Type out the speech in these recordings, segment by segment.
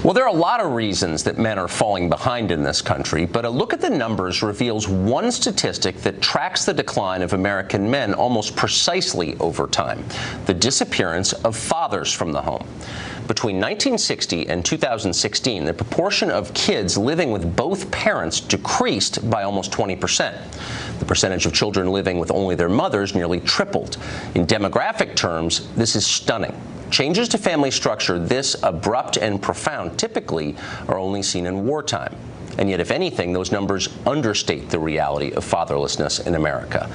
Well, there are a lot of reasons that men are falling behind in this country, but a look at the numbers reveals one statistic that tracks the decline of American men almost precisely over time: the disappearance of fathers from the home. Between 1960 and 2016, the proportion of kids living with both parents decreased by almost 20%. The percentage of children living with only their mothers nearly tripled. In demographic terms, this is stunning. Changes to family structure this abrupt and profound typically are only seen in wartime. And yet, if anything, those numbers understate the reality of fatherlessness in America.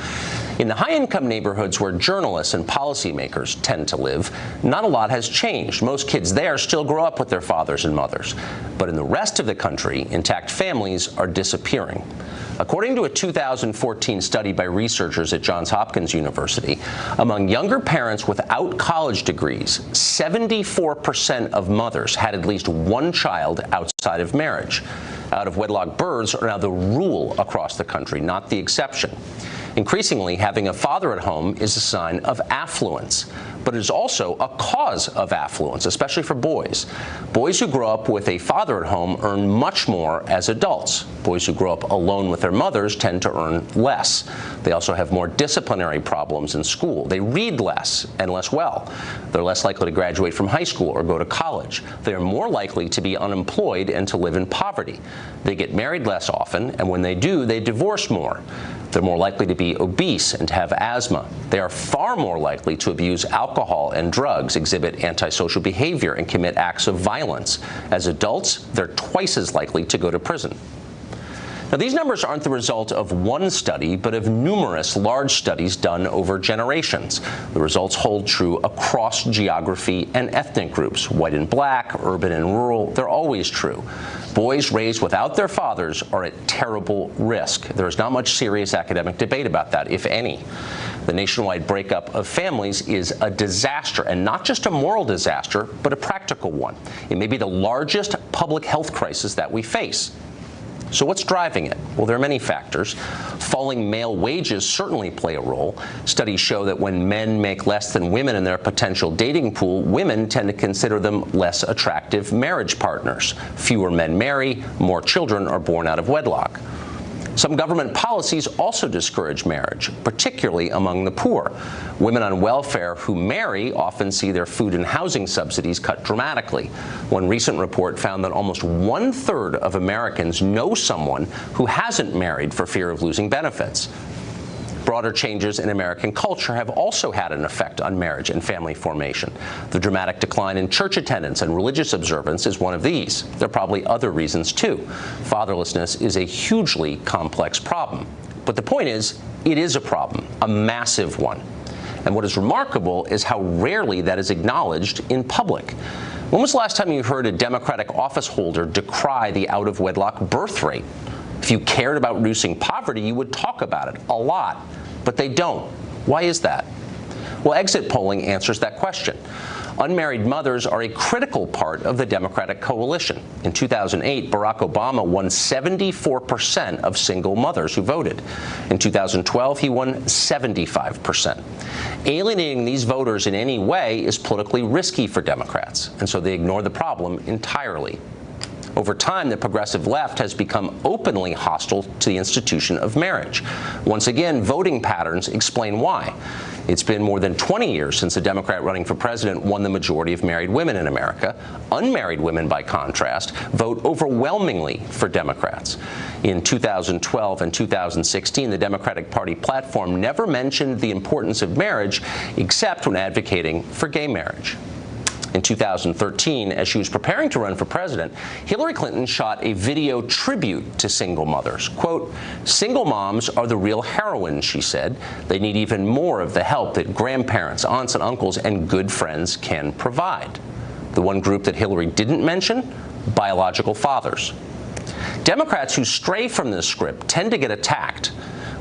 In the high-income neighborhoods where journalists and policymakers tend to live, not a lot has changed. Most kids there still grow up with their fathers and mothers. But in the rest of the country, intact families are disappearing. According to a 2014 study by researchers at Johns Hopkins University, among younger parents without college degrees, 74% of mothers had at least one child outside of marriage. Out-of-wedlock births are now the rule across the country, not the exception. Increasingly, having a father at home is a sign of affluence, but it is also a cause of affluence, especially for boys. Boys who grow up with a father at home earn much more as adults. Boys who grow up alone with their mothers tend to earn less. They also have more disciplinary problems in school. They read less and less well. They're less likely to graduate from high school or go to college. They are more likely to be unemployed and to live in poverty. They get married less often, and when they do, they divorce more. They're more likely to be obese and to have asthma. They are far more likely to abuse alcohol and drugs, exhibit antisocial behavior, and commit acts of violence. As adults, they're twice as likely to go to prison. Now, these numbers aren't the result of one study, but of numerous large studies done over generations. The results hold true across geography and ethnic groups, white and black, urban and rural. They're always true. Boys raised without their fathers are at terrible risk. There is not much serious academic debate about that, if any. The nationwide breakup of families is a disaster, and not just a moral disaster, but a practical one. It may be the largest public health crisis that we face. So what's driving it? Well, there are many factors. Falling male wages certainly play a role. Studies show that when men make less than women in their potential dating pool, women tend to consider them less attractive marriage partners. Fewer men marry, more children are born out of wedlock. Some government policies also discourage marriage, particularly among the poor. Women on welfare who marry often see their food and housing subsidies cut dramatically. One recent report found that almost 1/3 of Americans know someone who hasn't married for fear of losing benefits. Broader changes in American culture have also had an effect on marriage and family formation. The dramatic decline in church attendance and religious observance is one of these. There are probably other reasons, too. Fatherlessness is a hugely complex problem. But the point is, it is a problem, a massive one. And what is remarkable is how rarely that is acknowledged in public. When was the last time you heard a Democratic office holder decry the out-of-wedlock birth rate? If you cared about reducing poverty, you would talk about it a lot, but they don't. Why is that? Well, exit polling answers that question. Unmarried mothers are a critical part of the Democratic coalition. In 2008, Barack Obama won 74% of single mothers who voted. In 2012, he won 75%. Alienating these voters in any way is politically risky for Democrats, and so they ignore the problem entirely. Over time, the progressive left has become openly hostile to the institution of marriage. Once again, voting patterns explain why. It's been more than 20 years since a Democrat running for president won the majority of married women in America. Unmarried women, by contrast, vote overwhelmingly for Democrats. In 2012 and 2016, the Democratic Party platform never mentioned the importance of marriage except when advocating for gay marriage. In 2013, as she was preparing to run for president, Hillary Clinton shot a video tribute to single mothers. Quote, "Single moms are the real heroines," she said. "They need even more of the help that grandparents, aunts and uncles, and good friends can provide." The one group that Hillary didn't mention? Biological fathers. Democrats who stray from this script tend to get attacked.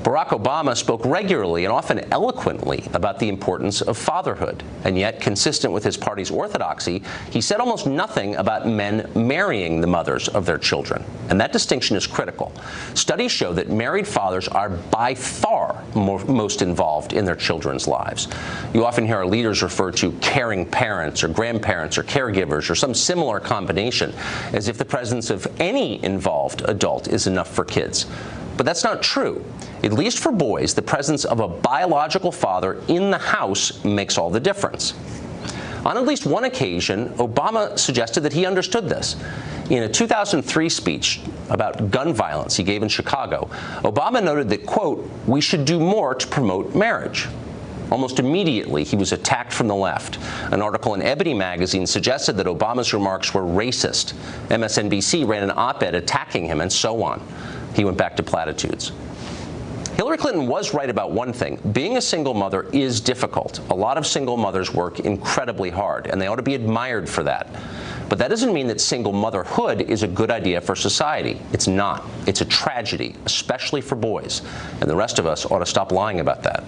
Barack Obama spoke regularly and often eloquently about the importance of fatherhood. And yet, consistent with his party's orthodoxy, he said almost nothing about men marrying the mothers of their children. And that distinction is critical. Studies show that married fathers are by far most involved in their children's lives. You often hear our leaders refer to caring parents or grandparents or caregivers or some similar combination, as if the presence of any involved adult is enough for kids. But that's not true. At least for boys, the presence of a biological father in the house makes all the difference. On at least one occasion, Obama suggested that he understood this. In a 2003 speech about gun violence he gave in Chicago, Obama noted that, quote, "we should do more to promote marriage." Almost immediately, he was attacked from the left. An article in Ebony magazine suggested that Obama's remarks were racist. MSNBC ran an op-ed attacking him, and so on. He went back to platitudes. Hillary Clinton was right about one thing. Being a single mother is difficult. A lot of single mothers work incredibly hard, and they ought to be admired for that. But that doesn't mean that single motherhood is a good idea for society. It's not. It's a tragedy, especially for boys. And the rest of us ought to stop lying about that.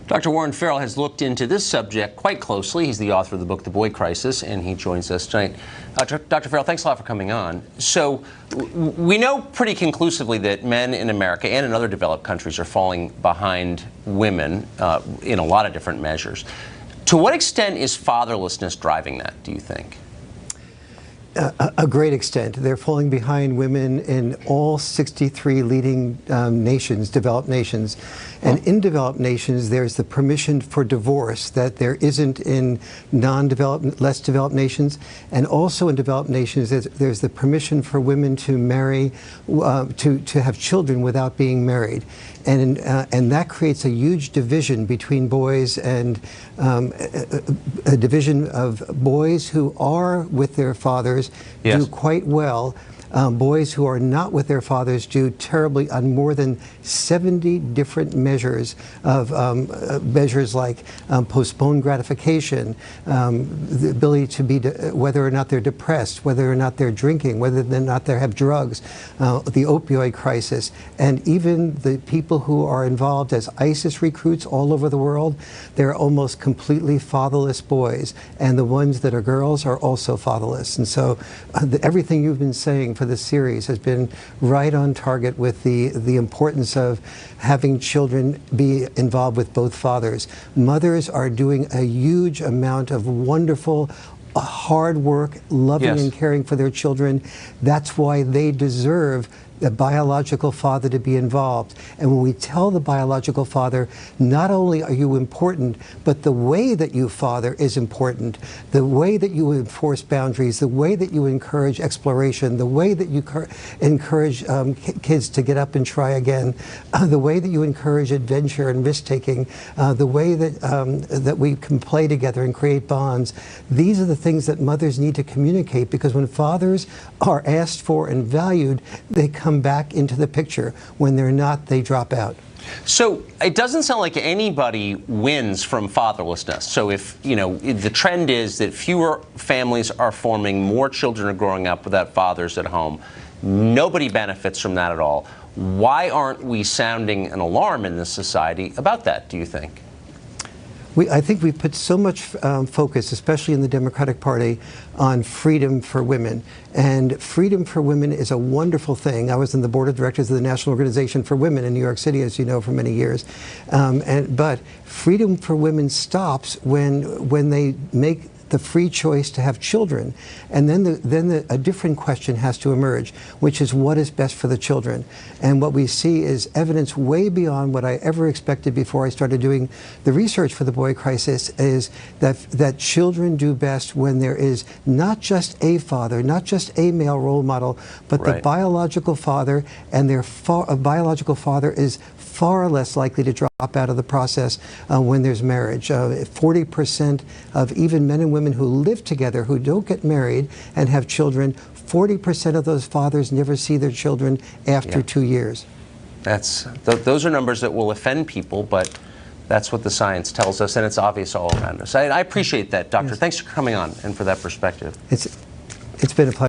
Dr. Warren Farrell has looked into this subject quite closely. He's the author of the book, The Boy Crisis, and he joins us tonight. Dr. Farrell, thanks a lot for coming on. So we know pretty conclusively that men in America and in other developed countries are falling behind women in a lot of different measures. To what extent is fatherlessness driving that, do you think? A great extent. They're falling behind women in all 63 leading nations, developed nations. And in developed nations, there's the permission for divorce that there isn't in non-developed, less developed nations. And also in developed nations, there's the permission for women to marry, to have children without being married. And that creates a huge division between boys and a division of boys who are with their fathers do quite well. Boys who are not with their fathers do terribly on more than 70 different measures of measures like postponed gratification, the ability to be, whether or not they're depressed, whether or not they're drinking, whether or not they have drugs, the opioid crisis, and even the people who are involved as ISIS recruits all over the world, they're almost completely fatherless boys, and the ones that are girls are also fatherless. And so everything you've been saying for this series has been right on target with the importance of having children be involved with both fathers. Mothers are doing a huge amount of wonderful, hard work, loving and caring for their children. That's why they deserve the biological father to be involved. And when we tell the biological father, not only are you important, but the way that you father is important. The way that you enforce boundaries, the way that you encourage exploration, the way that you encourage kids to get up and try again, the way that you encourage adventure and risk-taking, the way that, that we can play together and create bonds. These are the things that mothers need to communicate, because when fathers are asked for and valued, they come back into the picture. When they're not, they drop out. So it doesn't sound like anybody wins from fatherlessness. So if, you know, the trend is that fewer families are forming, more children are growing up without fathers at home, nobody benefits from that at all. Why aren't we sounding an alarm in this society about that, do you think? I think we put so much focus, especially in the Democratic Party, on freedom for women. And freedom for women is a wonderful thing. I was in the board of directors of the National Organization for Women in New York City, as you know, for many years. But freedom for women stops when they make the free choice to have children. And then a different question has to emerge, which is what is best for the children. And what we see is evidence way beyond what I ever expected before I started doing the research for the Boy Crisis, is that children do best when there is not just a father, not just a male role model, but the biological father, and a biological father is far less likely to drop out of the process when there's marriage. 40% of even men and women who live together, who don't get married and have children, 40% of those fathers never see their children after 2 years. Those are numbers that will offend people, but that's what the science tells us, and it's obvious all around us. I appreciate that, Doctor. Thanks for coming on and for that perspective. It's been a pleasure.